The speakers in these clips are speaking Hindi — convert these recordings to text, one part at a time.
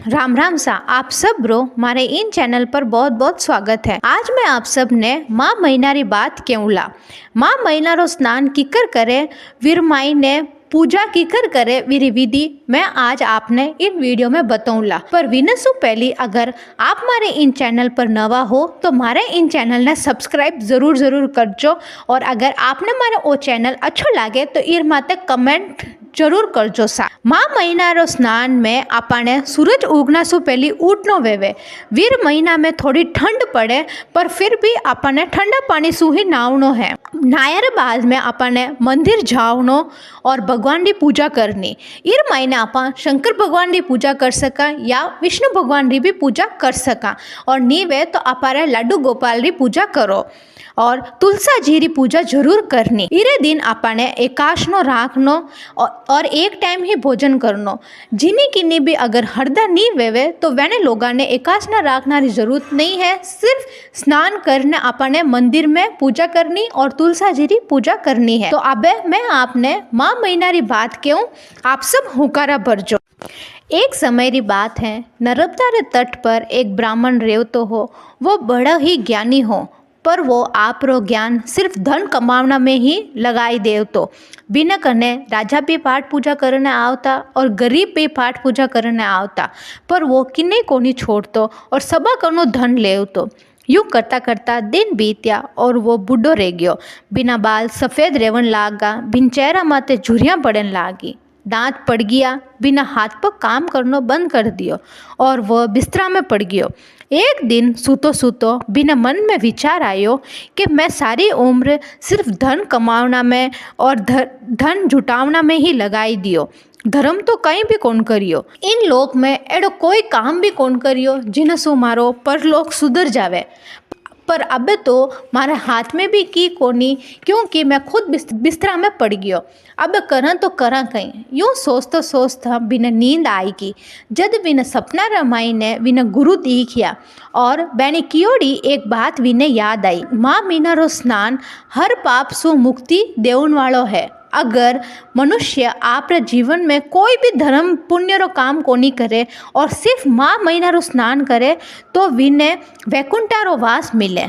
राम राम सा आप सब ब्रो मारे इन चैनल पर बहुत बहुत स्वागत है। आज मैं आप सब ने माँ महीनारी बात क्यों ला माँ महीनारो स्नान किकर करे वीर माई ने पूजा किकर करे वीरी विधि मैं आज आपने इन वीडियो में बताऊंगा। पर विनसु पहली अगर आप मारे इन चैनल पर नवा हो तो मारे इन चैनल ने सब्सक्राइब जरूर करजो और अगर आपने मारे वो चैनल अच्छो लागे तो इर माते कमेंट जरूर करजो सा। माँ महीनारो स्नान में आपने सूरज उगना सु पहली उठनो वेवे। वीर महीना में थोड़ी ठंड पड़े पर फिर भी आपने ठंडा पानी सु ही नहावनो है। नायर बाद में आपने मंदिर जावनो और भगवान की पूजा करनी। इर महीने आप शंकर भगवान की पूजा कर सका या विष्णु भगवान की भी पूजा कर सका और नीवे तो आप लड्डू गोपाल की पूजा करो और तुलसा जी की पूजा जरूर करनी। इरे दिन आपने एकाशनो राखनो और एक टाइम ही भोजन करनो। जिनी किन्नी भी अगर हरदा नहीं वेवे तो वैने लोगा ने एकाश ना राखना की जरूरत नहीं है। सिर्फ स्नान करने आपने मंदिर में पूजा करनी और तुलसा जी की पूजा करनी है। तो अब मैं आपने माँ महीनारी बात क्यों आप सब हुकारा भरजो। एक समय की बात है, नर्मदा रे तट पर एक ब्राह्मण रेवतो हो। वो बड़ा ही ज्ञानी हो पर वो आप रो ज्ञान सिर्फ धन कमावना में ही लगाई देव तो बिना कने राजा भी पाठ पूजा करने आवता और गरीब भी पाठ पूजा करने आवता पर वो किन्ने को नहीं छोड़तो और सबा कनो धन लेवतो। यूँ करता करता दिन बीत्या और वो बूढ़ो रह गयो। बिना बाल सफ़ेद रेवन लागा, बिन चेहरा माते झुरियाँ पड़न लागी, दांत पड़ गया, बिना हाथ पर काम करनो बंद कर दियो और वह बिस्तरा में पड़ गयो। एक दिन सूतो सूतो बिना मन में विचार आयो कि मैं सारी उम्र सिर्फ धन कमावना में और धन जुटावना में ही लगाई दियो। धर्म तो कहीं भी कौन करियो। इन लोक में एडो कोई काम भी कौन करियो जिन सु मारो परलोक सुधर जावे। पर अब तो मारे हाथ में भी की कोनी क्योंकि मैं खुद बिस्तरा में पड़ गयो। अब करा तो करा कहीं। यूँ सोचता बिना नींद आएगी जद बिना सपना रमाई ने बिना गुरु दिखिया और बैने कियोड़ी एक बात विने याद आई। माँ मीनारो स्नान हर पाप सु मुक्ति देवन वालो है। अगर मनुष्य आप जीवन में कोई भी धर्म पुण्य रो काम को नहीं करे और सिर्फ माँ महीनारो स्नान करे तो विने वैकुंठारो वास मिले।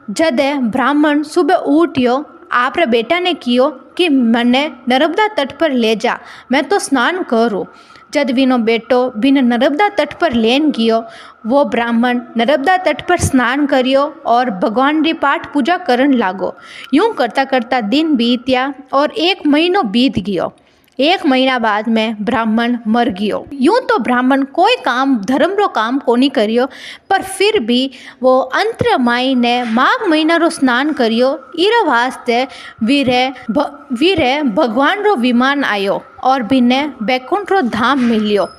जद ब्राह्मण सुबह उठियो आप बेटा ने कियो कि मने नर्मदा तट पर ले जा, मैं तो स्नान करूँ। जद विनो बेटो बिन नर्मदा तट पर लेन गयो, वो ब्राह्मण नर्मदा तट पर स्नान करियो और भगवान री पाठ पूजा करन लागो। यूँ करता करता दिन बीत्या और एक महीनो बीत गयो। एक महीना बाद में ब्राह्मण मर गयो। यूँ तो ब्राह्मण कोई काम धर्म रो काम को नहीं करियो पर फिर भी वो अंतर माई ने माघ महीना रो स्नान करियो। इरा वास्ते वीरे भगवान रो विमान आयो और बिने बैकुंठ रो धाम मिलियो।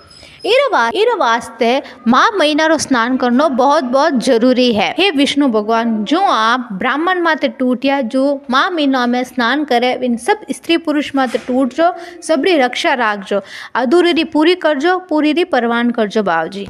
इरा वास्ते माँ महीना रो स्नान करना बहुत बहुत जरूरी है। हे विष्णु भगवान, जो आप ब्राह्मण माते टूटिया जो माँ महीना में स्नान करे इन सब स्त्री पुरुष माते टूट जो सबरी रक्षा राखजो, अधूरी पूरी करजो, पूरी री परवान करजो बावजी।